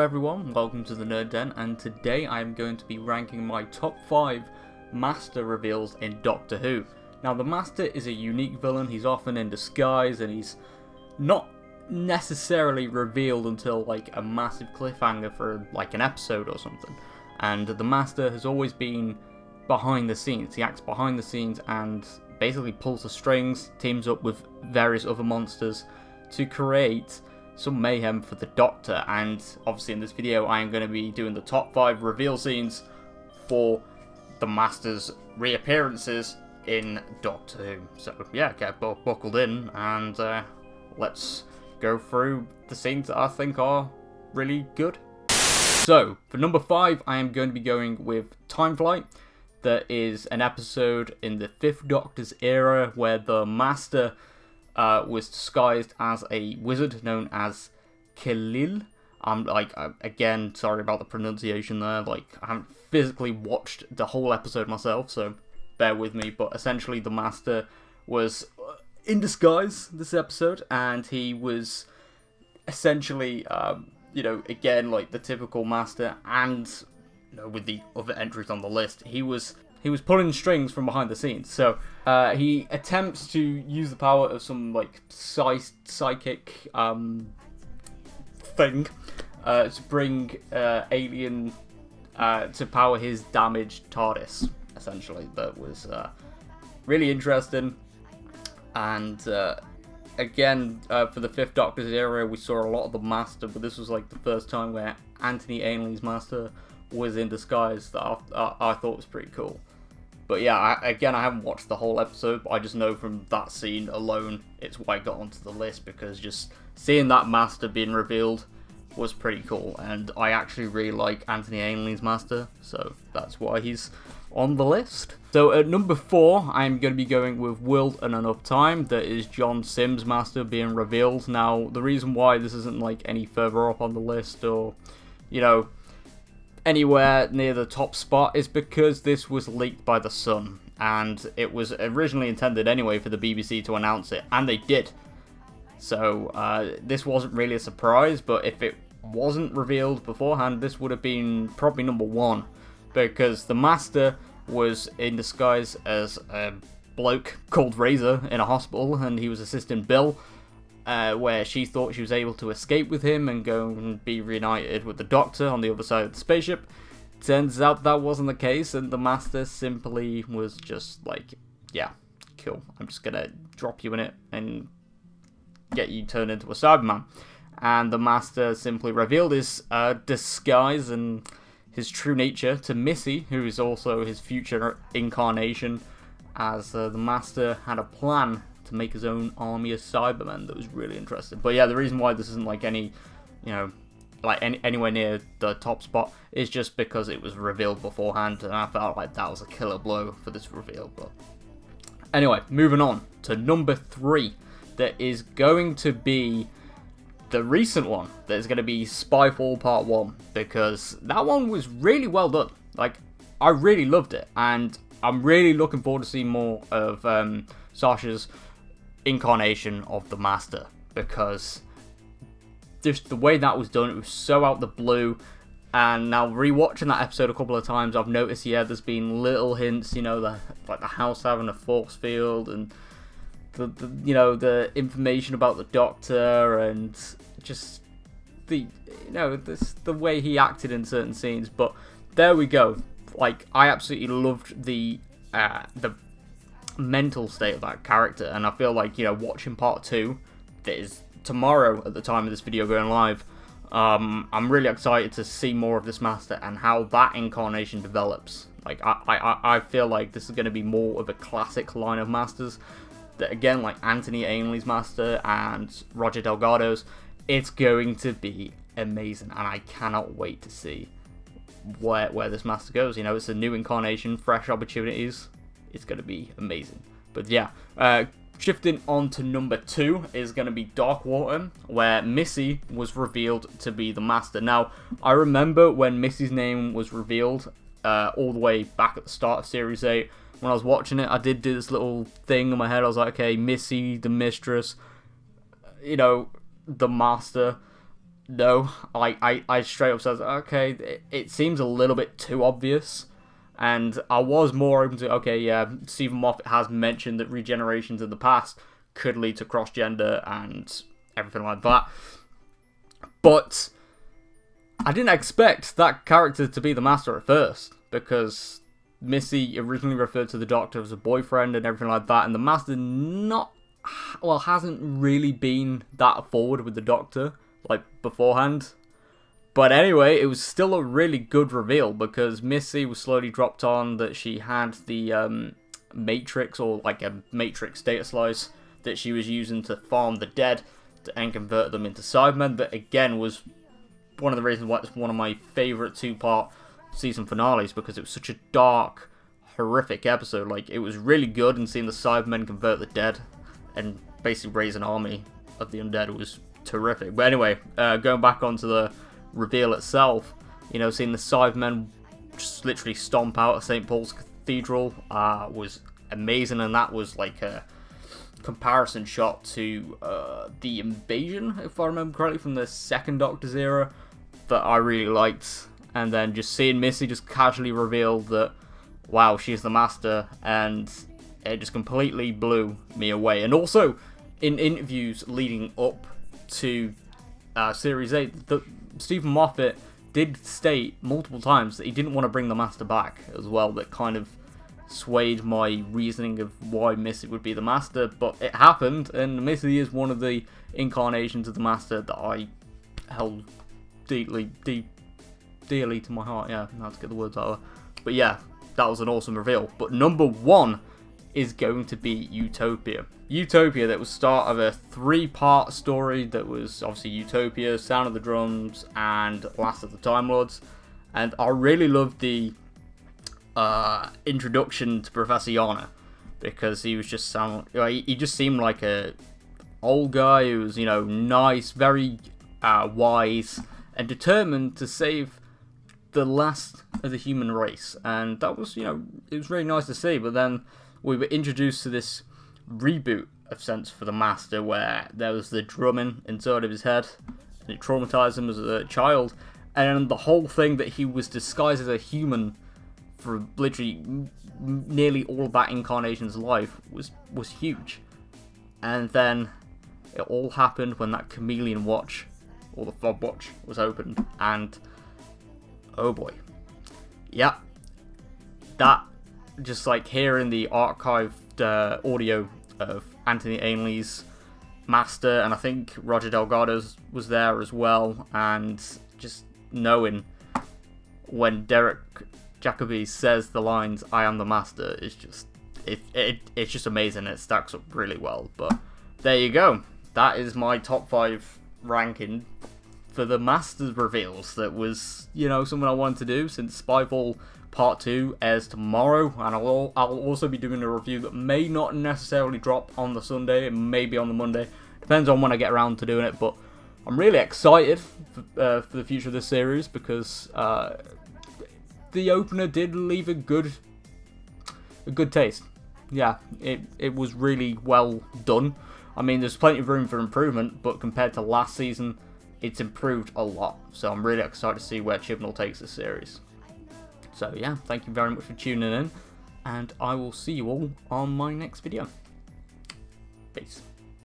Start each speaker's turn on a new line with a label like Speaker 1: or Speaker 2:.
Speaker 1: everyone, welcome to the Nerd Den, and today I am going to be ranking my top 5 Master reveals in Doctor Who. Now the Master is a unique villain, he's often in disguise and he's not necessarily revealed until like a massive cliffhanger for like an episode or something. And the Master has always been behind the scenes, he acts behind the scenes and basically pulls the strings, teams up with various other monsters to create some mayhem for the Doctor. And obviously in this video I am going to be doing the top 5 reveal scenes for the Master's reappearances in Doctor Who. So yeah, get buckled in and let's go through the scenes that I think are really good. So for number 5 I am going to be going with Time Flight. There is an episode in the 5th Doctor's era where the Master was disguised as a wizard known as Khalil. Again, sorry about the pronunciation there. I haven't physically watched the whole episode myself, so bear with me. But essentially, the Master was in disguise this episode, and he was essentially, again, like the typical Master, and with the other entries on the list, he was pulling strings from behind the scenes. So he attempts to use the power of some like psychic thing to bring alien to power his damaged TARDIS. Essentially, that was really interesting. And again, for the 5th Doctor's era, we saw a lot of the Master, but this was like the first time where Anthony Ainley's Master was in disguise that I thought was pretty cool. But yeah, I haven't watched the whole episode, but I just know from that scene alone, it's why I got onto the list, because just seeing that Master being revealed was pretty cool, and I actually really like Anthony Ainley's Master, so that's why he's on the list. So at number 4, I'm going to be going with World and Enough Time. That is John Simm's Master being revealed. Now, the reason why this isn't like any further up on the list or, anywhere near the top spot is because this was leaked by The Sun, and it was originally intended anyway for the BBC to announce it, and they did. So this wasn't really a surprise, but if it wasn't revealed beforehand, this would have been probably number 1, because the Master was in disguise as a bloke called Razor in a hospital, and he was assisting Bill, where she thought she was able to escape with him and go and be reunited with the Doctor on the other side of the spaceship. Turns out that wasn't the case, and the Master simply was just like, yeah, cool, I'm just gonna drop you in it and get you turned into a Cyberman. And the Master simply revealed his disguise and his true nature to Missy, who is also his future incarnation, as the Master had a plan to make his own army of Cybermen that was really interesting. But yeah, the reason why this isn't like any, anywhere near the top spot is just because it was revealed beforehand, and I felt like that was a killer blow for this reveal. But anyway, moving on to number 3, that is going to be the recent one. There's going to be Spyfall Part 1, because that one was really well done. I really loved it, and I'm really looking forward to seeing more of Sasha's incarnation of the Master, because just the way that was done, it was so out the blue. And now rewatching that episode a couple of times, I've noticed, there's been little hints, the house having a force field, and the information about the Doctor, and just the the way he acted in certain scenes. But there we go. I absolutely loved the mental state of that character, and I feel like watching part 2, that is tomorrow at the time of this video going live, I'm really excited to see more of this Master and how that incarnation develops. I feel like this is going to be more of a classic line of Masters that, again, like Anthony Ainley's Master and Roger Delgado's. It's going to be amazing, and I cannot wait to see where this Master goes. It's a new incarnation, fresh opportunities. It's going to be amazing. But yeah, shifting on to number 2 is going to be Dark Water, where Missy was revealed to be the Master. Now, I remember when Missy's name was revealed all the way back at the start of Series 8. When I was watching it, I did do this little thing in my head. I was like, okay, Missy, the Mistress, the Master. no, I straight up said, okay, it seems a little bit too obvious. And I was more open to, okay, yeah, Stephen Moffat has mentioned that regenerations in the past could lead to cross-gender and everything like that. But I didn't expect that character to be the Master at first, because Missy originally referred to the Doctor as a boyfriend and everything like that, and the Master hasn't really been that forward with the Doctor, like, beforehand. But anyway, it was still a really good reveal, because Missy was slowly dropped on that she had the Matrix, or like a Matrix data slice, that she was using to farm the dead and convert them into Cybermen. That again was one of the reasons why it's one of my favourite two-part season finales, because it was such a dark, horrific episode. Like, it was really good, and seeing the Cybermen convert the dead and basically raise an army of the undead was terrific. But anyway, going back onto the reveal itself, you know, seeing the Cybermen just literally stomp out of St. Paul's Cathedral was amazing, and that was like a comparison shot to the Invasion, if I remember correctly, from the second Doctor's era, that I really liked. And then just seeing Missy just casually reveal that, wow, she's the Master, and it just completely blew me away. And also, in interviews leading up to Series 8, Stephen Moffat did state multiple times that he didn't want to bring the Master back as well. That kind of swayed my reasoning of why Missy would be the Master, but it happened, and Missy is one of the incarnations of the Master that I held dearly to my heart. Yeah, I have to get the words out. But yeah, that was an awesome reveal. But number one is going to be Utopia. Utopia, that was start of a 3-part story that was obviously Utopia, Sound of the Drums, and Last of the Time Lords. And I really loved the introduction to Professor Yana, because he was just he just seemed like a old guy who was, you know, nice, very wise, and determined to save the last of the human race. And that was, you know, it was really nice to see. But then we were introduced to this reboot of sense for the Master, where there was the drumming inside of his head, and it traumatized him as a child. And the whole thing that he was disguised as a human for literally nearly all of that incarnation's life was huge. And then it all happened when that chameleon watch, or the fob watch, was opened, and oh boy, yeah, that, just like hearing the archived audio of Anthony Ainley's Master, and I think Roger Delgado's was there as well, and just knowing when Derek Jacobi says the lines, "I am the Master," is just it's just amazing. It stacks up really well. But there you go. That is my top 5 ranking for the Master's reveals. That was, you know, something I wanted to do since Spyfall Part 2 airs tomorrow, and I'll also be doing a review that may not necessarily drop on the Sunday, it may be on the Monday, depends on when I get around to doing it. But I'm really excited for the future of this series, because the opener did leave a good taste. Yeah, it was really well done. I mean, there's plenty of room for improvement, but compared to last season, it's improved a lot. So I'm really excited to see where Chibnall takes this series. So yeah, thank you very much for tuning in, and I will see you all on my next video. Peace.